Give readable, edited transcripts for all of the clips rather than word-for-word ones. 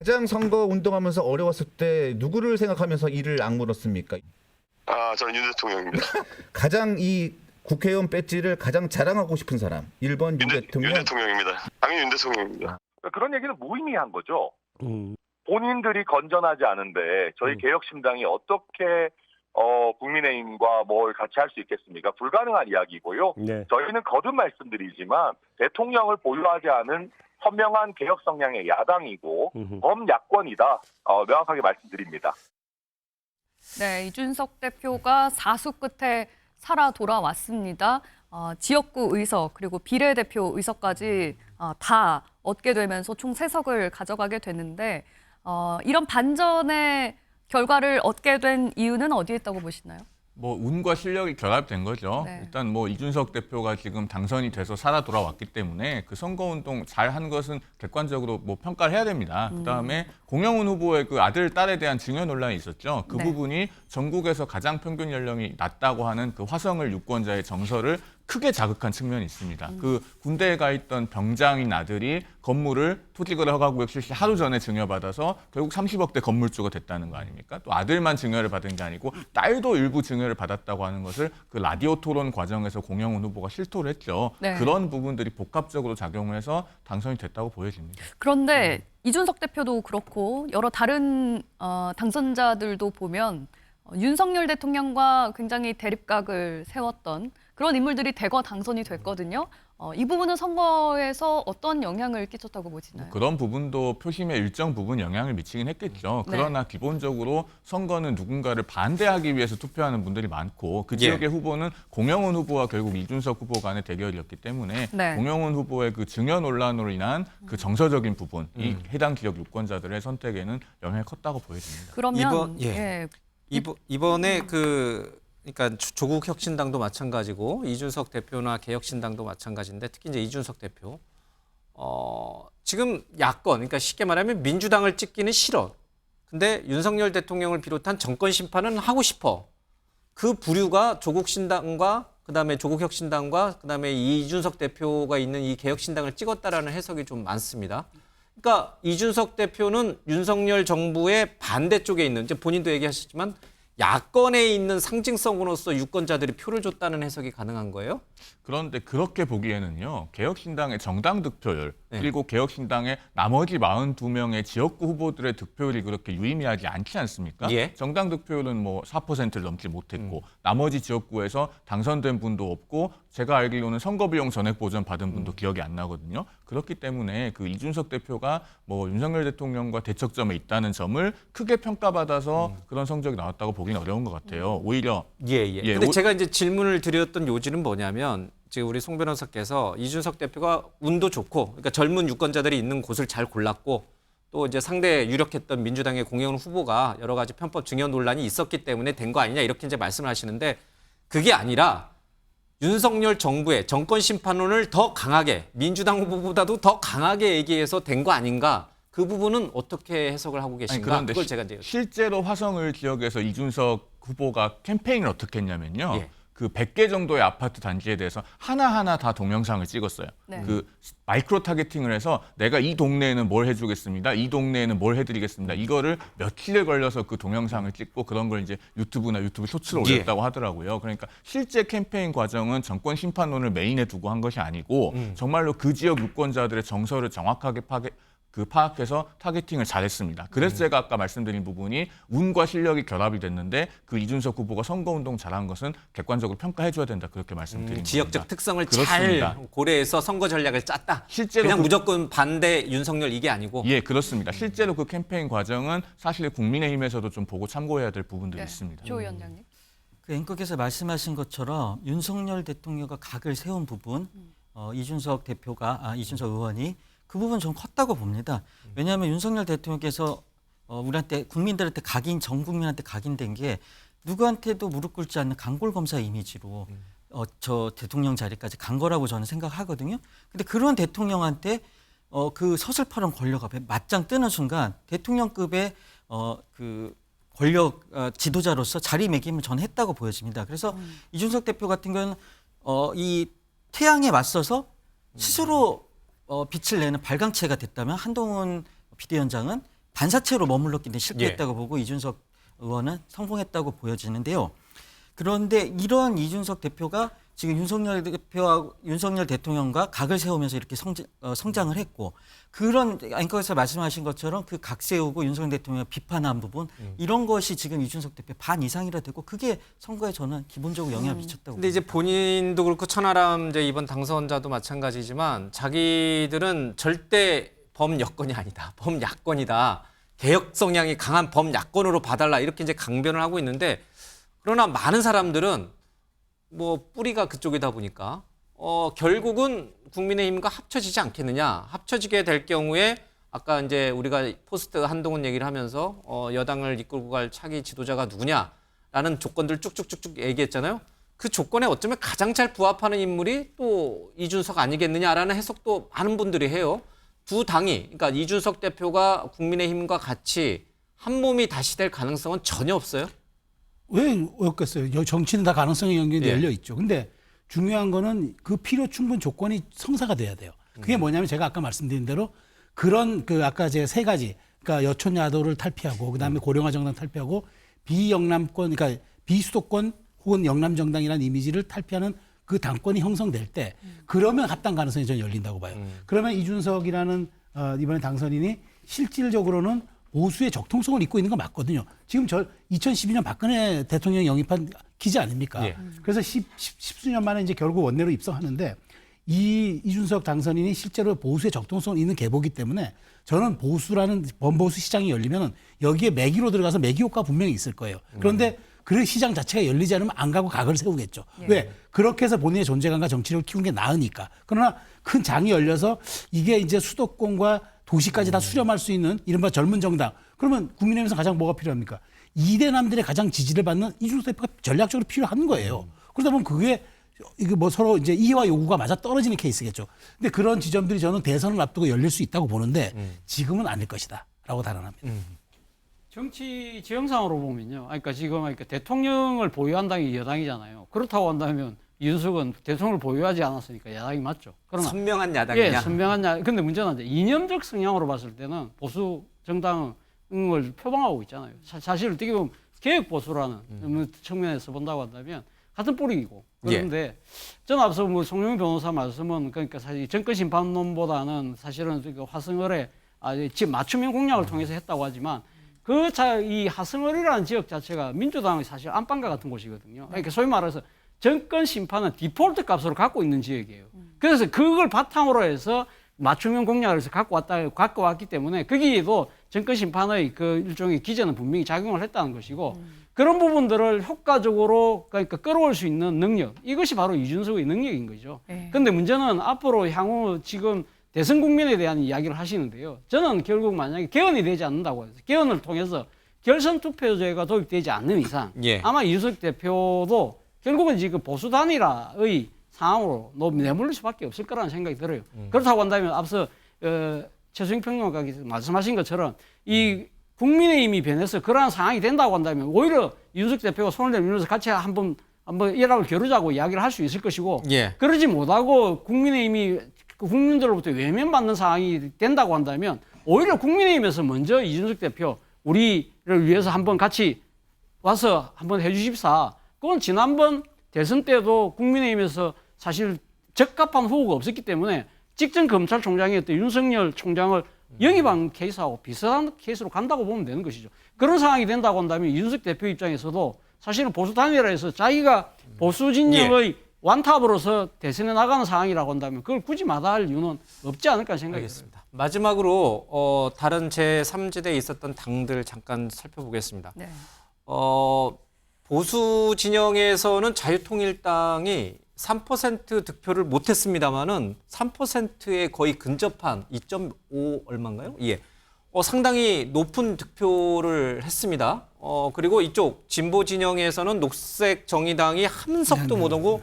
가장 선거 운동하면서 어려웠을 때 누구를 생각하면서 이를 악물었습니까? 저는 윤 대통령입니다. 가장 이 국회의원 배지를 가장 자랑하고 싶은 사람 1번 윤 대통령. 윤 대통령입니다. 당연히 윤 대통령입니다. 그런 얘기는 무의미한 거죠. 본인들이 건전하지 않은데 저희 개혁신당이 어떻게 국민의힘과 뭘 같이 할 수 있겠습니까? 불가능한 이야기고요. 네. 저희는 거듭 말씀드리지만 대통령을 보유하지 않은 선명한 개혁 성향의 야당이고 범야권이다. 명확하게 말씀드립니다. 네, 이준석 대표가 사수 끝에 살아 돌아왔습니다. 지역구 의석 그리고 비례대표 의석까지 다 얻게 되면서 총 3석을 가져가게 되는데 이런 반전의 결과를 얻게 된 이유는 어디에 있다고 보시나요? 뭐 운과 실력이 결합된 거죠. 네. 일단 뭐 이준석 대표가 지금 당선이 돼서 살아 돌아왔기 때문에 그 선거운동 잘 한 것은 객관적으로 뭐 평가를 해야 됩니다. 그다음에 공영훈 후보의 그 아들, 딸에 대한 증여 논란이 있었죠. 그 네. 부분이 전국에서 가장 평균 연령이 낮다고 하는 그 화성을 유권자의 정서를 크게 자극한 측면이 있습니다. 그 군대에 가 있던 병장인 아들이 건물을 토지거래 허가구역 실시 하루 전에 증여받아서 결국 30억대 건물주가 됐다는 거 아닙니까? 또 아들만 증여를 받은 게 아니고 딸도 일부 증여를 받았다고 하는 것을 그 라디오 토론 과정에서 공영훈 후보가 실토를 했죠. 네. 그런 부분들이 복합적으로 작용을 해서 당선이 됐다고 보여집니다. 그런데 이준석 대표도 그렇고 여러 다른 당선자들도 보면 윤석열 대통령과 굉장히 대립각을 세웠던 그런 인물들이 대거 당선이 됐거든요. 이 부분은 선거에서 어떤 영향을 끼쳤다고 보시나요? 그런 부분도 표심에 일정 부분 영향을 미치긴 했겠죠. 네. 그러나 기본적으로 선거는 누군가를 반대하기 위해서 투표하는 분들이 많고 그 지역의 후보는 공영훈 후보와 결국 이준석 후보 간의 대결이었기 때문에 네. 공영훈 후보의 그 증여 논란으로 인한 그 정서적인 부분, 이 해당 지역 유권자들의 선택에는 영향이 컸다고 보여집니다. 그러면 이번에 그러니까 조국 혁신당도 마찬가지고 이준석 대표나 개혁신당도 마찬가지인데 특히 이제 이준석 대표 지금 야권 그러니까 쉽게 말하면 민주당을 찍기는 싫어. 근데 윤석열 대통령을 비롯한 정권 심판은 하고 싶어. 그 부류가 조국 신당과 그다음에 조국 혁신당과 그다음에 이준석 대표가 있는 이 개혁신당을 찍었다라는 해석이 좀 많습니다. 그러니까 이준석 대표는 윤석열 정부의 반대쪽에 있는 이제 본인도 얘기하셨지만 야권에 있는 상징성으로서 유권자들이 표를 줬다는 해석이 가능한 거예요? 그런데 그렇게 보기에는요. 개혁신당의 정당 득표율 그리고 개혁신당의 나머지 42명의 지역구 후보들의 득표율이 그렇게 유의미하지 않지 않습니까? 예. 정당 득표율은 뭐 4%를 넘지 못했고 나머지 지역구에서 당선된 분도 없고 제가 알기로는 선거비용 전액 보전 받은 분도 기억이 안 나거든요. 그렇기 때문에 그 이준석 대표가 뭐 윤석열 대통령과 대척점에 있다는 점을 크게 평가받아서 그런 성적이 나왔다고 보기는 어려운 것 같아요. 오히려 예. 근데 제가 이제 질문을 드렸던 요지는 뭐냐면 지금 우리 송 변호사께서 이준석 대표가 운도 좋고 그러니까 젊은 유권자들이 있는 곳을 잘 골랐고 또 이제 상대 유력했던 민주당의 공영훈 후보가 여러 가지 편법 증여 논란이 있었기 때문에 된 거 아니냐 이렇게 이제 말씀을 하시는데 그게 아니라 윤석열 정부의 정권 심판론을 더 강하게 민주당 후보보다도 더 강하게 얘기해서 된 거 아닌가? 그 부분은 어떻게 해석을 하고 계신가? 그런데 그걸 제가 이제 실제로 화성을 지역에서 이준석 후보가 캠페인을 어떻게 했냐면요. 예. 그 100개 정도의 아파트 단지에 대해서 하나하나 다 동영상을 찍었어요. 네. 그 마이크로 타겟팅을 해서 내가 이 동네에는 뭘 해주겠습니다. 이 동네에는 뭘 해드리겠습니다. 이거를 며칠에 걸려서 그 동영상을 찍고 그런 걸 이제 유튜브나 유튜브 쇼츠로 올렸다고 하더라고요. 그러니까 실제 캠페인 과정은 정권 심판론을 메인에 두고 한 것이 아니고 정말로 그 지역 유권자들의 정서를 정확하게 파악해서 타겟팅을 잘했습니다. 그래서 제가 아까 말씀드린 부분이 운과 실력이 결합이 됐는데 그 이준석 후보가 선거운동 잘한 것은 객관적으로 평가해줘야 된다. 그렇게 말씀드린 지역적 겁니다. 특성을 그렇습니다. 잘 고려해서 선거 전략을 짰다. 실제로 그냥 그- 무조건 반대 윤석열 이게 아니고. 예, 그렇습니다. 실제로 그 캠페인 과정은 사실 국민의힘에서도 좀 보고 참고해야 될 부분들이 있습니다. 조 위원장님. 그 앵커께서 말씀하신 것처럼 윤석열 대통령과 각을 세운 부분, 이준석 의원이 그 부분 좀 컸다고 봅니다. 왜냐하면 윤석열 대통령께서 우리한테 국민들한테 전 국민한테 각인된 게 누구한테도 무릎 꿇지 않는 강골 검사 이미지로 저 대통령 자리까지 간 거라고 저는 생각하거든요. 근데 그런 대통령한테 그 서슬퍼런 권력 앞에 맞짱 뜨는 순간 대통령급의 그 권력 지도자로서 자리매김을 전 했다고 보여집니다. 그래서 이준석 대표 같은 경우는 이 태양에 맞서서 스스로 빛을 내는 발광체가 됐다면 한동훈 비대위원장은 반사체로 머물렀기 때문에 실패했다고 보고 이준석 의원은 성공했다고 보여지는데요. 그런데 이런 이준석 대표가 지금 윤석열 대통령과 각을 세우면서 이렇게 성장을 했고 그런 앵커에서 말씀하신 것처럼 그 각 세우고 윤석열 대통령을 비판한 부분 이런 것이 지금 이준석 대표 반 이상이라 되고 그게 선거에 저는 기본적으로 영향을 미쳤다고 근데 이제 본인도 그렇고 천하람 이제 이번 당선자도 마찬가지지만 자기들은 절대 범여권이 아니다. 범야권이다. 개혁 성향이 강한 범야권으로 봐달라 이렇게 이제 강변을 하고 있는데 그러나 많은 사람들은 뭐 뿌리가 그쪽이다 보니까 결국은 국민의힘과 합쳐지지 않겠느냐. 합쳐지게 될 경우에 아까 이제 우리가 포스트 한동훈 얘기를 하면서 여당을 이끌고 갈 차기 지도자가 누구냐라는 조건들 쭉쭉쭉쭉 얘기했잖아요. 그 조건에 어쩌면 가장 잘 부합하는 인물이 또 이준석 아니겠느냐라는 해석도 많은 분들이 해요. 두 당이 그러니까 이준석 대표가 국민의힘과 같이 한 몸이 다시 될 가능성은 전혀 없어요. 왜 없겠어요? 정치는 다 가능성이 예. 열려 있죠. 근데 중요한 거는 그 필요 충분 조건이 성사가 돼야 돼요. 그게 뭐냐면 제가 아까 말씀드린 대로 그런 아까 제가 세 가지 그러니까 여촌야도를 탈피하고 그다음에 고령화 정당 탈피하고 비영남권 그러니까 비수도권 혹은 영남 정당이라는 이미지를 탈피하는 그 당권이 형성될 때 그러면 합당 가능성이 저는 열린다고 봐요. 그러면 이준석이라는 이번에 당선인이 실질적으로는 보수의 적통성을 잇고 있는 건 맞거든요. 지금 2012년 박근혜 대통령이 영입한 기자 아닙니까? 예. 그래서 십수년 만에 이제 결국 원내로 입성하는데 이준석 당선인이 실제로 보수의 적통성을 잇는 계보기 때문에 저는 보수라는 범보수 시장이 열리면 여기에 매기로 들어가서 매기 효과 분명히 있을 거예요. 그런데 그 시장 자체가 열리지 않으면 안 가고 각을 세우겠죠. 예. 왜? 그렇게 해서 본인의 존재감과 정치력을 키우는 게 나으니까. 그러나 큰 장이 열려서 이게 이제 수도권과 도시까지 다 수렴할 수 있는 이른바 젊은 정당. 그러면 국민의힘에서 가장 뭐가 필요합니까? 2대남들의 가장 지지를 받는 이준석 대표가 전략적으로 필요한 거예요. 그러다 보면 그게 이게 뭐 서로 이제 이해와 요구가 맞아 떨어지는 케이스겠죠. 근데 그런 지점들이 저는 대선을 앞두고 열릴 수 있다고 보는데 지금은 아닐 것이다라고 단언합니다. 정치 지형상으로 보면요. 그러니까 지금 대통령을 보유한 당이 여당이잖아요. 그렇다고 한다면 이준석은 대통령을 보유하지 않았으니까 야당이 맞죠. 그러나 선명한 야당이냐. 예, 선명한 야당. 근데 문제는 이제 이념적 성향으로 봤을 때는 보수 정당을 표방하고 있잖아요. 사실 어떻게 보면 개혁 보수라는 측면에서 본다고 한다면 같은 뿌리이고. 그런데 저는 앞서 송영민 변호사 말씀은 그러니까 사실 정권 심판론보다는 사실은 화성을에 지금 맞춤형 공약을 통해서 했다고 하지만 이 화성을이라는 지역 자체가 민주당의 사실 안방과 같은 곳이거든요. 그러니까 소위 말해서 정권 심판은 디폴트 값으로 갖고 있는 지역이에요. 그래서 그걸 바탕으로 해서 맞춤형 공약을 해서 갖고 왔기 때문에 거기에도 정권 심판의 그 일종의 기제는 분명히 작용을 했다는 것이고 그런 부분들을 효과적으로 그러니까 끌어올 수 있는 능력 이것이 바로 이준석의 능력인 거죠. 그런데 문제는 앞으로 향후 지금 대선 국면에 대한 이야기를 하시는데요. 저는 결국 만약에 개헌이 되지 않는다고 해서 개헌을 통해서 결선 투표제가 도입되지 않는 이상 아마 이준석 대표도 결국은 지금 보수 단일화의 상황으로 내몰릴 수밖에 없을 거라는 생각이 들어요. 그렇다고 한다면 앞서 최수영 평론가께서 말씀하신 것처럼 이 국민의힘이 변해서 그러한 상황이 된다고 한다면 오히려 이준석 대표가 손을 내밀면서 같이 한번 일합을 겨루자고 이야기를 할 수 있을 것이고 그러지 못하고 국민의힘이 국민들로부터 외면받는 상황이 된다고 한다면 오히려 국민의힘에서 먼저 이준석 대표 우리를 위해서 한번 같이 와서 한번 해주십사. 그건 지난번 대선 때도 국민의힘에서 사실 적합한 후보가 없었기 때문에 직전 검찰총장이었던 윤석열 총장을 영입한 케이스하고 비슷한 케이스로 간다고 보면 되는 것이죠. 그런 상황이 된다고 한다면 이준석 대표 입장에서도 사실은 보수 단일화에서 자기가 보수 진영의 완탑으로서 대선에 나가는 상황이라고 한다면 그걸 굳이 마다할 이유는 없지 않을까 생각이 듭니다. 마지막으로 다른 제3지대에 있었던 당들 잠깐 살펴보겠습니다. 네. 보수 진영에서는 자유통일당이 3% 득표를 못했습니다만은 3%에 거의 근접한 2.5 얼마인가요? 예. 상당히 높은 득표를 했습니다. 그리고 이쪽 진보 진영에서는 녹색 정의당이 한석도 못 오고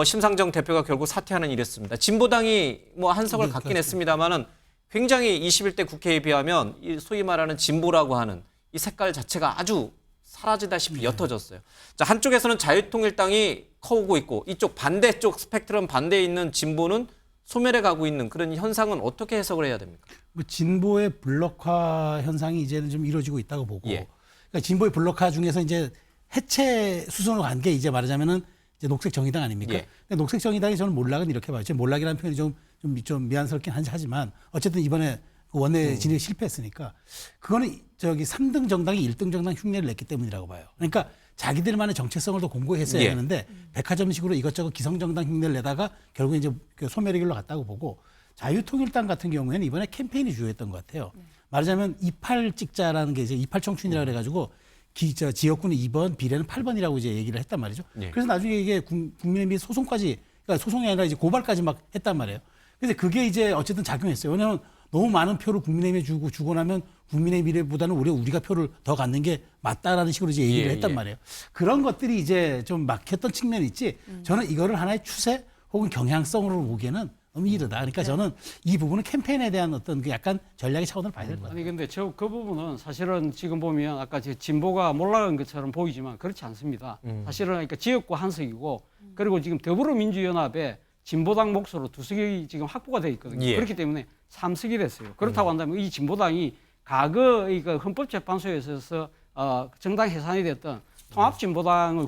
심상정 대표가 결국 사퇴하는 일이었습니다. 진보당이 뭐 한석을 갖긴 했습니다만은 굉장히 21대 국회에 비하면 이 소위 말하는 진보라고 하는 이 색깔 자체가 아주 사라지다시피 옅어졌어요. 자, 한쪽에서는 자유통일당이 커오고 있고 이쪽 반대쪽 스펙트럼 반대에 있는 진보는 소멸해 가고 있는 그런 현상은 어떻게 해석을 해야 됩니까? 뭐 진보의 블록화 현상이 이제는 좀 이루어지고 있다고 보고, 예. 그러니까 진보의 블록화 중에서 이제 해체 수순으로 간 게 이제 말하자면은 이제 녹색 정의당 아닙니까? 예. 근데 녹색 정의당이 저는 몰락은 이렇게 봐요. 지금 몰락이라는 표현이 좀 미안스럽긴 하지만 어쨌든 이번에 그 원내 진입에 실패했으니까 그거는 저기 3등 정당이 1등 정당 흉내를 냈기 때문이라고 봐요. 그러니까 자기들만의 정체성을 더 공고했어야 예. 하는데 백화점식으로 이것저것 기성정당 흉내를 내다가 결국 이제 그 소멸의 길로 갔다고 보고, 자유통일당 같은 경우에는 이번에 캠페인이 주요했던 것 같아요. 말하자면 28 찍자라는 게 이제 28 청춘이라고 그래가지고 지역구는 2번, 비례는 8번이라고 이제 얘기를 했단 말이죠. 예. 그래서 나중에 이게 국민의힘이 소송까지, 그러니까 소송이 아니라 이제 고발까지 막 했단 말이에요. 그래서 그게 이제 어쨌든 작용했어요. 왜냐하면 너무 많은 표를 국민의힘에 주고 나면 국민의 미래보다는 우리가 표를 더 갖는 게 맞다라는 식으로 이제 얘기를 예, 했단 예. 말이에요. 그런 것들이 이제 좀 막혔던 측면이 있지. 저는 이거를 하나의 추세 혹은 경향성으로 보기에는 너무 이르다. 그러니까 저는 이 부분은 캠페인에 대한 어떤 그 약간 전략의 차원을 봐야 될 것 같아요. 아니 근데 그 부분은 사실은 지금 보면 아까 진보가 몰락한 것처럼 보이지만 그렇지 않습니다. 사실은 그러니까 지역구 한 석이고 그리고 지금 더불어민주연합에 진보당 몫으로 2석이 지금 확보가 돼 있거든요. 예. 그렇기 때문에 3석이 됐어요. 그렇다고 한다면 이 진보당이 과거 그 헌법재판소에 있어서 정당 해산이 됐던 통합진보당의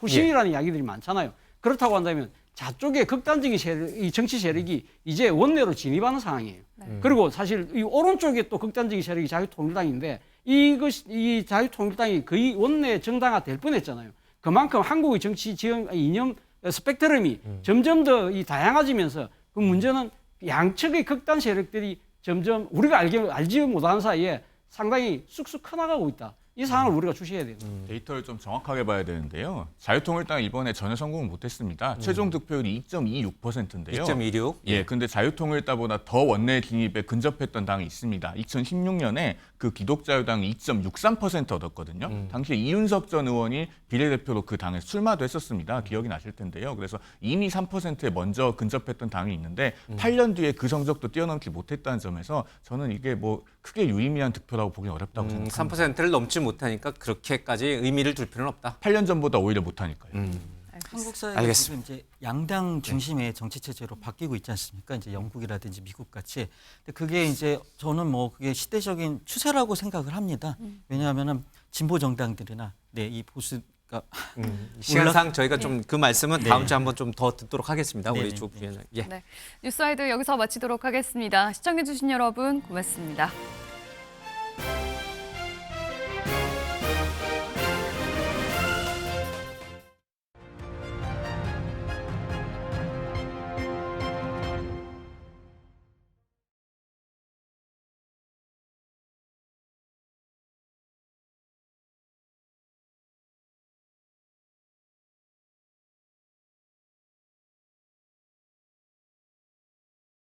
후신이라는 이야기들이 많잖아요. 그렇다고 한다면 좌쪽의 극단적인 이 정치 세력이 이제 원내로 진입하는 상황이에요. 그리고 사실 이 오른쪽에 또 극단적인 세력이 자유통일당인데 이 자유통일당이 거의 원내 정당화 될 뻔했잖아요. 그만큼 한국의 정치 이념 스펙트럼이 점점 더 다양해지면서 그 문제는 양측의 극단 세력들이 점점 우리가 알지 못하는 사이에 상당히 쑥쑥 커나가고 있다. 이 상황을 우리가 주시해야 돼요. 데이터를 좀 정확하게 봐야 되는데요. 자유통일당 이번에 전혀 성공을 못했습니다. 최종 득표율이 2.26%인데요. 2.26. 예, 근데 자유통일당보다 더 원내 진입에 근접했던 당이 있습니다. 2016년에 그 기독자유당이 2.63% 얻었거든요. 당시에 이윤석 전 의원이 비례대표로 그 당에 출마도 했었습니다. 기억이 나실 텐데요. 그래서 이미 3%에 먼저 근접했던 당이 있는데 8년 뒤에 그 성적도 뛰어넘지 못했다는 점에서 저는 이게 뭐 크게 유의미한 득표라고 보기는 어렵다고 생각합니다. 3%를 넘지 못하니까 그렇게까지 의미를 둘 필요는 없다. 8년 전보다 오히려 못하니까요. 한국 사회가 지금 이제 양당 중심의 정치 체제로 바뀌고 있지 않습니까? 이제 영국이라든지 미국 같이. 근데 그게 이제 저는 뭐 그게 시대적인 추세라고 생각을 합니다. 왜냐하면은 진보 정당들이나 이 보수가 시간상 저희가 좀 그 말씀은 네. 다음 주에 한번 좀 더 듣도록 하겠습니다. 우리 네네. 조 부위원장. 예. 네. 뉴스아이드 여기서 마치도록 하겠습니다. 시청해주신 여러분 고맙습니다.